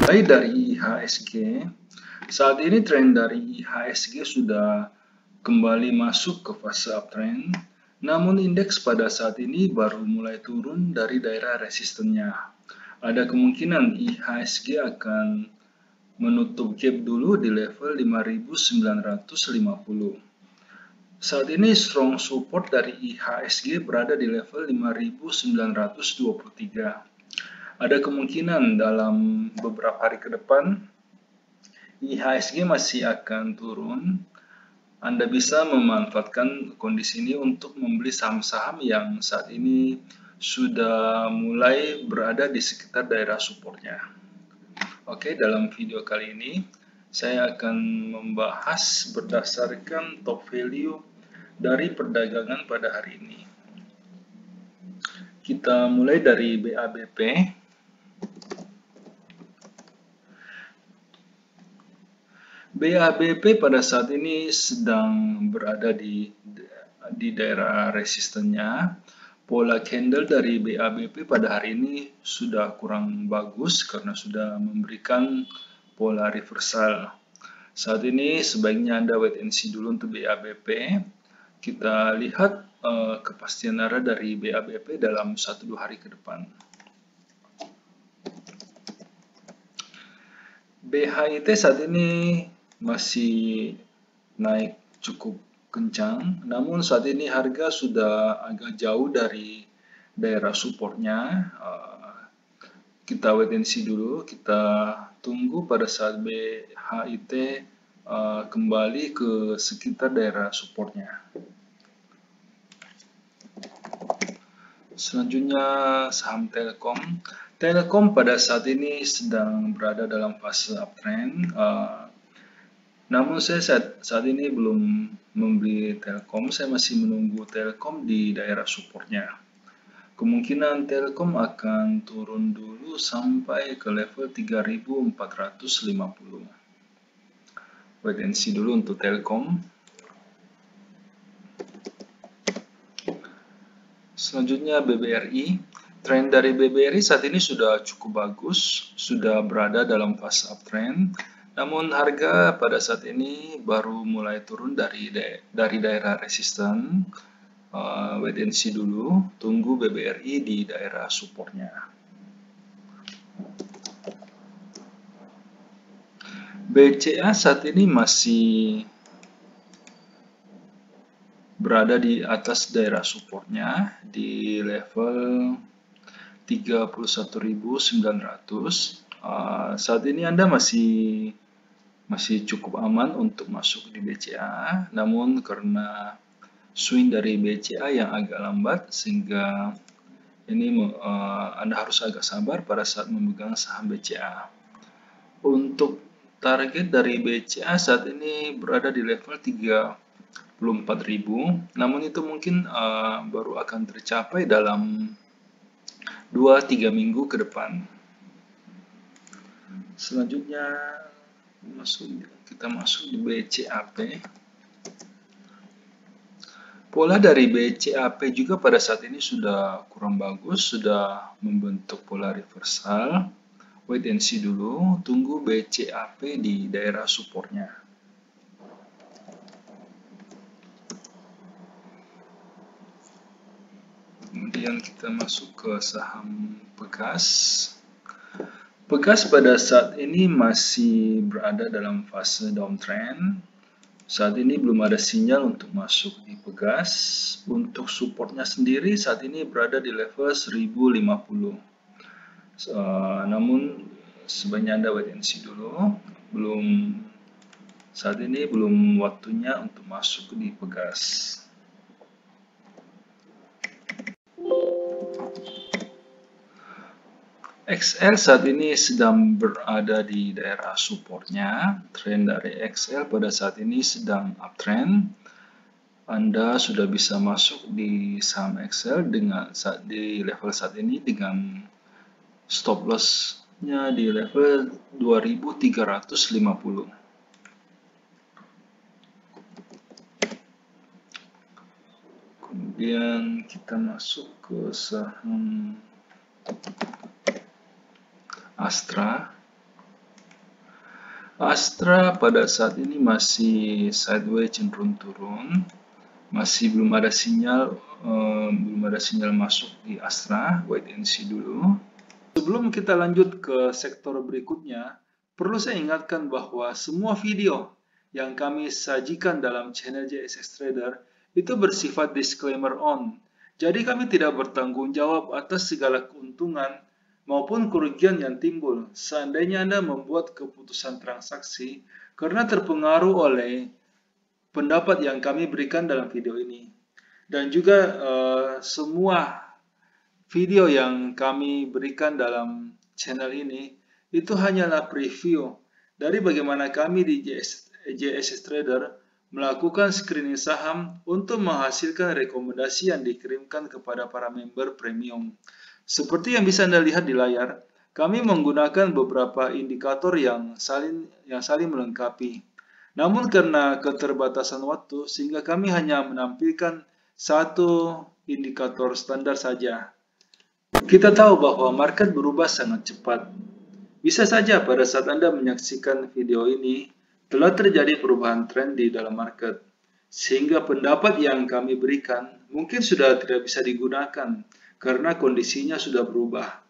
Mulai dari IHSG, saat ini tren dari IHSG sudah kembali masuk ke fase uptrend, namun indeks pada saat ini baru mulai turun dari daerah resistennya. Ada kemungkinan IHSG akan menutup gap dulu di level 5.950. Saat ini strong support dari IHSG berada di level 5.923. Ada kemungkinan dalam beberapa hari ke depan IHSG masih akan turun. Anda bisa memanfaatkan kondisi ini untuk membeli saham-saham yang saat ini sudah mulai berada di sekitar daerah supportnya. Oke, dalam video kali ini saya akan membahas berdasarkan top value dari perdagangan pada hari ini. Kita mulai dari BABP. BABP pada saat ini sedang berada di daerah resistennya. Pola candle dari BABP pada hari ini sudah kurang bagus karena sudah memberikan pola reversal. Saat ini sebaiknya Anda wait and see dulu untuk BABP. Kita lihat kepastian arah dari BABP dalam 1-2 hari ke depan. BHIT saat ini masih naik cukup kencang, namun saat ini harga sudah agak jauh dari daerah supportnya. Kita wait and see dulu, kita tunggu pada saat BHIT kembali ke sekitar daerah supportnya. Selanjutnya saham Telkom. Telkom pada saat ini sedang berada dalam fase uptrend. Namun saya saat ini belum membeli Telkom, saya masih menunggu Telkom di daerah supportnya. Kemungkinan Telkom akan turun dulu sampai ke level 3.450. Wait and see dulu untuk Telkom. Selanjutnya BBRI. Tren dari BBRI saat ini sudah cukup bagus, sudah berada dalam fase uptrend. Namun harga pada saat ini baru mulai turun dari daerah resisten. Wait and see dulu, tunggu BBRI di daerah supportnya. BCA saat ini masih berada di atas daerah supportnya di level 31.900. Saat ini Anda masih cukup aman untuk masuk di BCA, namun karena swing dari BCA yang agak lambat sehingga ini Anda harus agak sabar pada saat memegang saham BCA. Untuk target dari BCA saat ini berada di level 34.000, namun itu mungkin baru akan tercapai dalam 2-3 minggu ke depan. Selanjutnya kita masuk di BCAP. Pola dari BCAP juga pada saat ini sudah kurang bagus, sudah membentuk pola reversal. Wait and see dulu, tunggu BCAP di daerah supportnya. Kemudian kita masuk ke saham Pegas. Pegas pada saat ini masih berada dalam fase downtrend. Saat ini belum ada sinyal untuk masuk di Pegas. Untuk supportnya sendiri saat ini berada di level 1050. Namun sebaiknya Anda wait and see dulu. Saat ini belum waktunya untuk masuk di Pegas. XL saat ini sedang berada di daerah supportnya. Tren dari XL pada saat ini sedang uptrend. Anda sudah bisa masuk di saham XL di level saat ini dengan stop loss-nya di level 2.350. Kemudian kita masuk ke saham Astra. Astra pada saat ini masih sideways cenderung turun, masih belum ada sinyal masuk di Astra. Wait and see dulu. Sebelum kita lanjut ke sektor berikutnya, perlu saya ingatkan bahwa semua video yang kami sajikan dalam channel JSX Trader itu bersifat disclaimer on. Jadi kami tidak bertanggung jawab atas segala keuntungan maupun kerugian yang timbul seandainya Anda membuat keputusan transaksi karena terpengaruh oleh pendapat yang kami berikan dalam video ini. Dan juga semua video yang kami berikan dalam channel ini itu hanyalah preview dari bagaimana kami di JSX Trader melakukan screening saham untuk menghasilkan rekomendasi yang dikirimkan kepada para member premium. Seperti yang bisa Anda lihat di layar, kami menggunakan beberapa indikator yang saling melengkapi. Namun karena keterbatasan waktu, sehingga kami hanya menampilkan satu indikator standar saja. Kita tahu bahwa market berubah sangat cepat. Bisa saja pada saat Anda menyaksikan video ini, telah terjadi perubahan tren di dalam market. Sehingga pendapat yang kami berikan mungkin sudah tidak bisa digunakan karena kondisinya sudah berubah.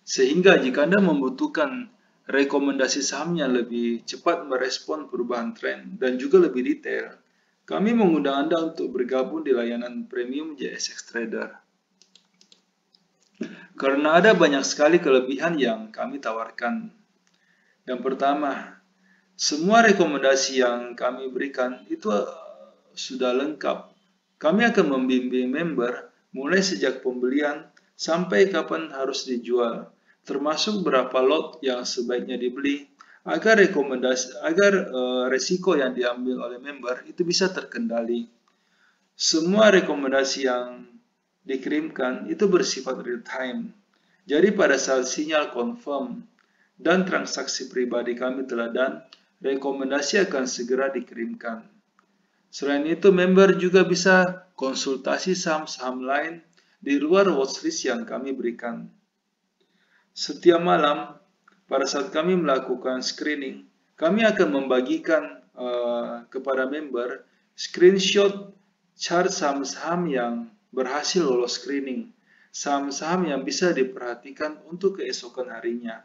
Sehingga jika Anda membutuhkan rekomendasi saham yang lebih cepat merespon perubahan tren dan juga lebih detail, kami mengundang Anda untuk bergabung di layanan premium JSX Trader. Karena ada banyak sekali kelebihan yang kami tawarkan. Yang pertama, semua rekomendasi yang kami berikan itu sudah lengkap. Kami akan membimbing member mulai sejak pembelian sampai kapan harus dijual, termasuk berapa lot yang sebaiknya dibeli agar resiko yang diambil oleh member itu bisa terkendali. Semua rekomendasi yang dikirimkan itu bersifat real time. Jadi pada saat sinyal confirm dan transaksi pribadi kami telah done, rekomendasi akan segera dikirimkan. Selain itu, member juga bisa konsultasi saham-saham lain di luar watchlist yang kami berikan. Setiap malam, pada saat kami melakukan screening, kami akan membagikan kepada member screenshot chart saham-saham yang berhasil lolos screening, saham-saham yang bisa diperhatikan untuk keesokan harinya.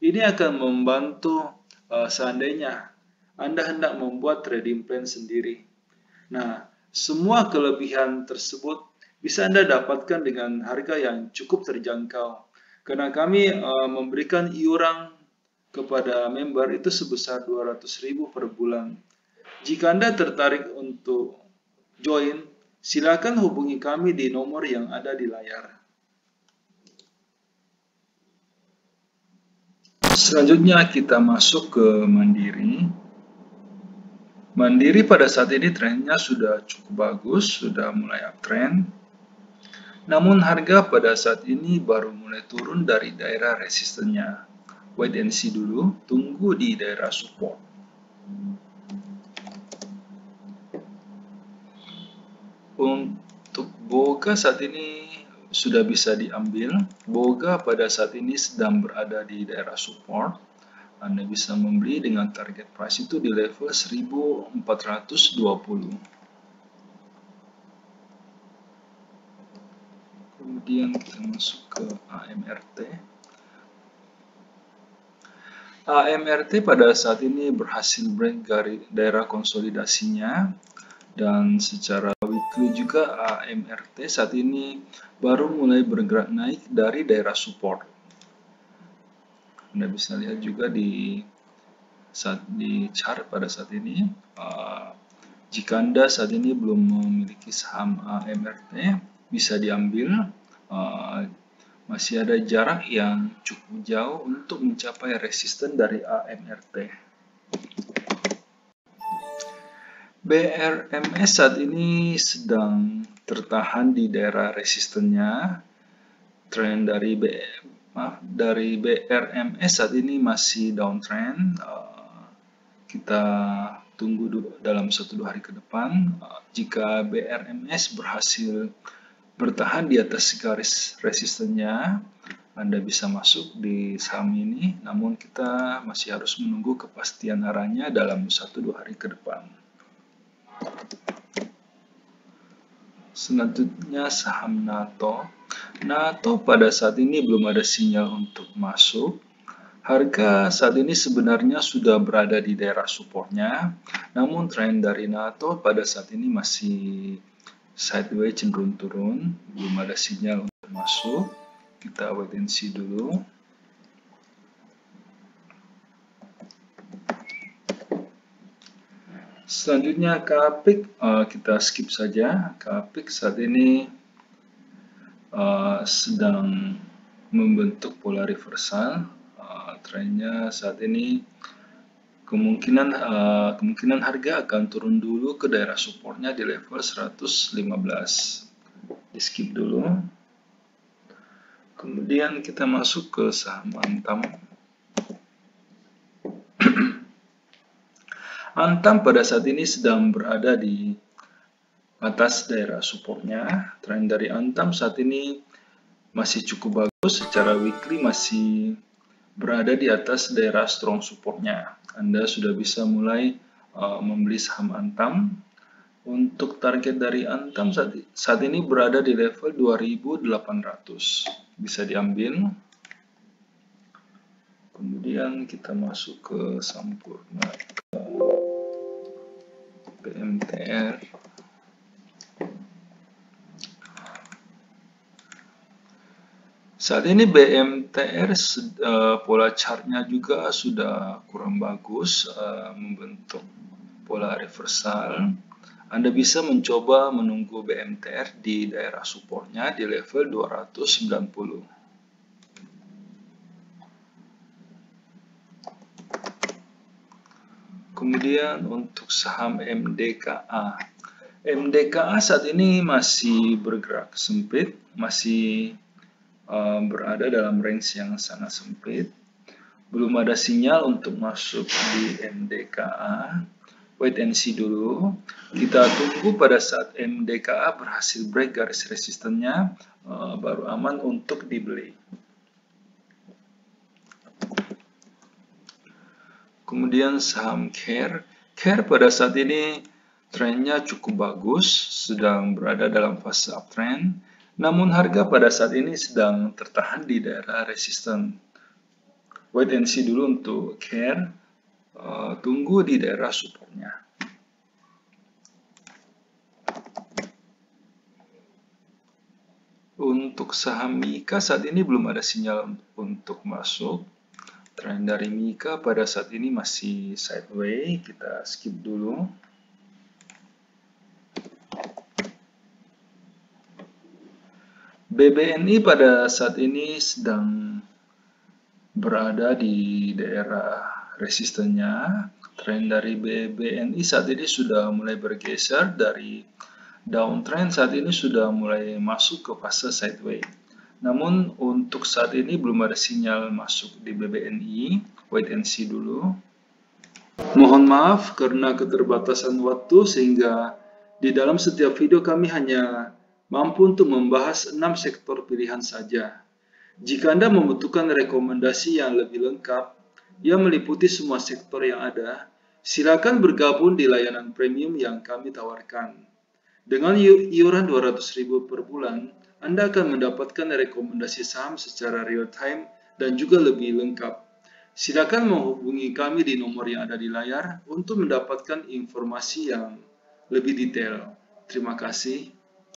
Ini akan membantu seandainya Anda hendak membuat trading plan sendiri. Nah, semua kelebihan tersebut bisa Anda dapatkan dengan harga yang cukup terjangkau. Karena kami memberikan iuran kepada member itu sebesar 200.000 per bulan. Jika Anda tertarik untuk join, silakan hubungi kami di nomor yang ada di layar. Selanjutnya kita masuk ke Mandiri. Mandiri pada saat ini trennya sudah cukup bagus, sudah mulai uptrend. Namun harga pada saat ini baru mulai turun dari daerah resistennya. Wait and see dulu, tunggu di daerah support. Untuk Boga saat ini sudah bisa diambil. Boga pada saat ini sedang berada di daerah support. Anda bisa membeli dengan target price itu di level 1420. Kemudian kita masuk ke AMRT. AMRT pada saat ini berhasil break dari daerah konsolidasinya, dan secara weekly juga AMRT saat ini baru mulai bergerak naik dari daerah support. Anda bisa lihat juga di chart pada saat ini, jika Anda saat ini belum memiliki saham AMRT, bisa diambil. Masih ada jarak yang cukup jauh untuk mencapai resisten dari AMRT. BRMS saat ini sedang tertahan di daerah resistennya. Tren dari BRMS saat ini masih downtrend. Kita tunggu dalam 1-2 hari ke depan. Jika BRMS berhasil bertahan di atas garis resistennya, Anda bisa masuk di saham ini, namun kita masih harus menunggu kepastian arahnya dalam 1-2 hari ke depan. Selanjutnya saham NATO. NATO pada saat ini belum ada sinyal untuk masuk. Harga saat ini sebenarnya sudah berada di daerah supportnya, namun tren dari NATO pada saat ini masih sideways cenderung turun, belum ada sinyal untuk masuk. Kita wait and see dulu. Selanjutnya KAPIK, kita skip saja. KAPIK saat ini sedang membentuk pola reversal. Trennya saat ini kemungkinan harga akan turun dulu ke daerah supportnya di level 115. Di skip dulu. Kemudian kita masuk ke saham Antam. Antam pada saat ini sedang berada di atas daerah supportnya. Tren dari Antam saat ini masih cukup bagus, secara weekly masih berada di atas daerah strong supportnya. Anda sudah bisa mulai membeli saham Antam. Untuk target dari Antam saat ini berada di level 2.800. Bisa diambil. Kemudian kita masuk ke Sampurna, ke BMTR. Saat ini BMTR pola chartnya juga sudah kurang bagus, membentuk pola reversal. Anda bisa mencoba menunggu BMTR di daerah supportnya di level 290. Kemudian untuk saham MDKA. MDKA saat ini masih bergerak sempit, masih berada dalam range yang sangat sempit. Belum ada sinyal untuk masuk di MDKA. Wait and see dulu. Kita tunggu pada saat MDKA berhasil break garis resistennya, baru aman untuk dibeli. Kemudian saham CARE. CARE pada saat ini trennya cukup bagus, sedang berada dalam fase uptrend. Namun harga pada saat ini sedang tertahan di daerah resisten. Wait and see dulu untuk CARE. Tunggu di daerah supportnya. Untuk saham Mika saat ini belum ada sinyal untuk masuk. Tren dari Mika pada saat ini masih sideways. Kita skip dulu. BBNI pada saat ini sedang berada di daerah resistennya. Tren dari BBNI saat ini sudah mulai bergeser dari downtrend, saat ini sudah mulai masuk ke fase sideways. Namun untuk saat ini belum ada sinyal masuk di BBNI. Wait and see dulu. Mohon maaf karena keterbatasan waktu sehingga di dalam setiap video kami hanya mampu untuk membahas 6 sektor pilihan saja. Jika Anda membutuhkan rekomendasi yang lebih lengkap, yang meliputi semua sektor yang ada, silakan bergabung di layanan premium yang kami tawarkan. Dengan iuran 200.000 per bulan, Anda akan mendapatkan rekomendasi saham secara real time dan juga lebih lengkap. Silakan menghubungi kami di nomor yang ada di layar untuk mendapatkan informasi yang lebih detail. Terima kasih.